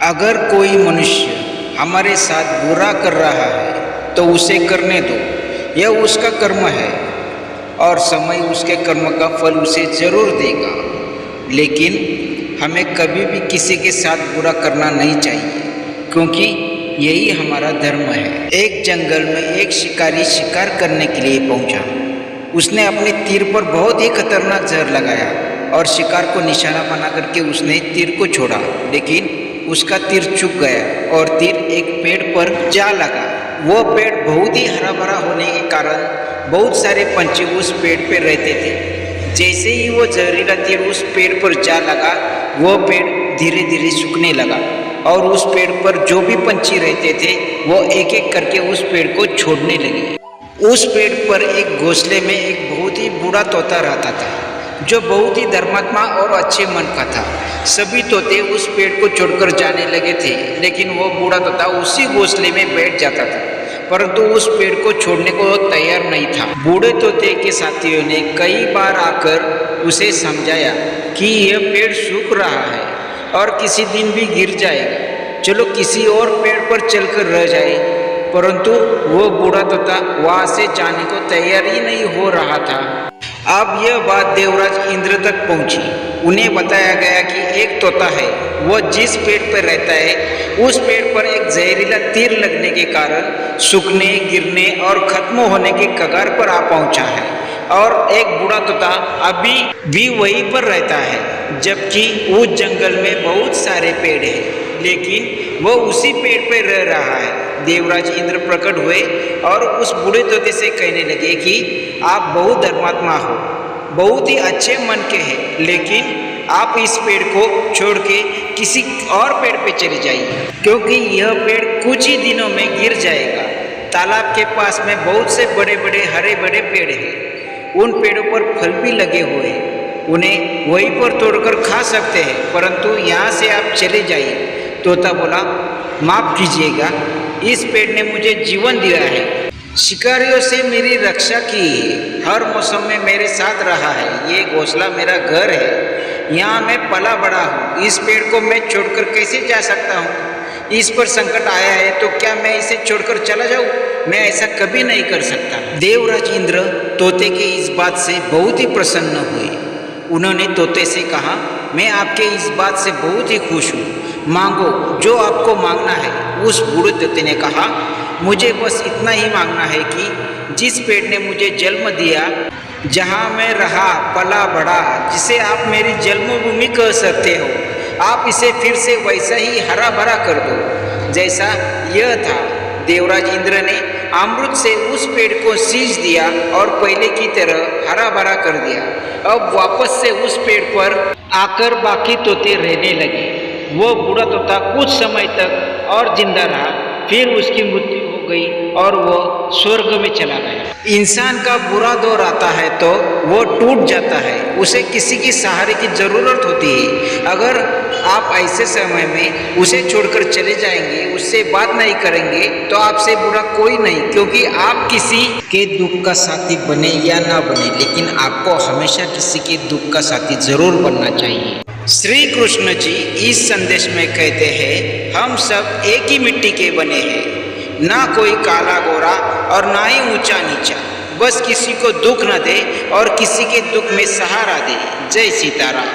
अगर कोई मनुष्य हमारे साथ बुरा कर रहा है तो उसे करने दो, यह उसका कर्म है और समय उसके कर्म का फल उसे जरूर देगा। लेकिन हमें कभी भी किसी के साथ बुरा करना नहीं चाहिए, क्योंकि यही हमारा धर्म है। एक जंगल में एक शिकारी शिकार करने के लिए पहुंचा। उसने अपने तीर पर बहुत ही खतरनाक जहर लगाया और शिकार को निशाना बना करके उसने तीर को छोड़ा, लेकिन उसका तीर चूक गया और तीर एक पेड़ पर जा लगा। वो पेड़ बहुत ही हरा भरा होने के कारण बहुत सारे पंछी उस पेड़ पर रहते थे। जैसे ही वो जहरीला तीर उस पेड़ पर जा लगा, वो पेड़ धीरे धीरे सूखने लगा और उस पेड़ पर जो भी पंछी रहते थे वो एक एक करके उस पेड़ को छोड़ने लगे। उस पेड़ पर एक घोंसले में एक बहुत ही बूढ़ा तोता रहता था, जो बहुत ही धर्मात्मा और अच्छे मन का था। सभी तोते उस पेड़ को छोड़कर जाने लगे थे, लेकिन वो बूढ़ा तोता उसी घोंसले में बैठ जाता था, परंतु उस पेड़ को छोड़ने को तैयार नहीं था। बूढ़े तोते के साथियों ने कई बार आकर उसे समझाया कि यह पेड़ सूख रहा है और किसी दिन भी गिर जाएगा, चलो किसी और पेड़ पर चलकर रह जाए, परंतु वो बूढ़ा तोता वहां से जाने को तैयार ही नहीं हो रहा था। अब यह बात देवराज इंद्र तक पहुंची। उन्हें बताया गया कि एक तोता है, वो जिस पेड़ पर रहता है उस पेड़ पर एक जहरीला तीर लगने के कारण सूखने, गिरने और खत्म होने के कगार पर आ पहुंचा है, और एक बूढ़ा तोता अभी भी वहीं पर रहता है, जबकि उस जंगल में बहुत सारे पेड़ हैं, लेकिन वो उसी पेड़ पर रह रहा है। देवराज इंद्र प्रकट हुए और उस बूढ़े तोते से कहने लगे कि आप बहुत धर्मात्मा हो, बहुत ही अच्छे मन के हैं, लेकिन आप इस पेड़ को छोड़ के किसी और पेड़ पे चले जाइए, क्योंकि यह पेड़ कुछ ही दिनों में गिर जाएगा। तालाब के पास में बहुत से बड़े बड़े हरे बड़े पेड़ हैं, उन पेड़ों पर फल भी लगे हुए हैं, उन्हें वहीं पर तोड़कर खा सकते हैं, परंतु यहाँ से आप चले जाइए। तोता बोला, माफ कीजिएगा, इस पेड़ ने मुझे जीवन दिया है, शिकारियों से मेरी रक्षा की है, हर मौसम में मेरे साथ रहा है, ये घोंसला मेरा घर है, यहाँ मैं पला बड़ा हूँ, इस पेड़ को मैं छोड़कर कैसे जा सकता हूँ? इस पर संकट आया है तो क्या मैं इसे छोड़कर चला जाऊँ? मैं ऐसा कभी नहीं कर सकता। देवराज इंद्र तोते के इस बात से बहुत ही प्रसन्न हुए। उन्होंने तोते से कहा, मैं आपके इस बात से बहुत ही खुश हूँ, मांगो जो आपको मांगना है। उस बूढ़े तोते ने कहा, मुझे बस इतना ही मांगना है कि जिस पेड़ ने मुझे जन्म दिया, जहाँ मैं रहा पला बड़ा, जिसे आप मेरी जन्मभूमि कह सकते हो, आप इसे फिर से वैसा ही हरा भरा कर दो जैसा यह था। देवराज इंद्र ने अमृत से उस पेड़ को सींच दिया और पहले की तरह हरा भरा कर दिया। अब वापस से उस पेड़ पर आकर बाकी तोते रहने लगे। वो बूढ़ा तोता कुछ समय तक और जिंदा रहा, फिर उसकी मृत्यु हो गई और वो स्वर्ग में चला गया। इंसान का बुरा दौर आता है तो वो टूट जाता है, उसे किसी की सहारे की जरूरत होती है। अगर आप ऐसे समय में उसे छोड़कर चले जाएंगे, उससे बात नहीं करेंगे, तो आपसे बुरा कोई नहीं, क्योंकि आप किसी के दुख का साथी बने या ना बने, लेकिन आपको हमेशा किसी के दुख का साथी जरूर बनना चाहिए। श्री कृष्ण जी इस संदेश में कहते हैं, हम सब एक ही मिट्टी के बने हैं, ना कोई काला गोरा और ना ही ऊंचा नीचा, बस किसी को दुख न दे और किसी के दुख में सहारा दे। जय सीताराम।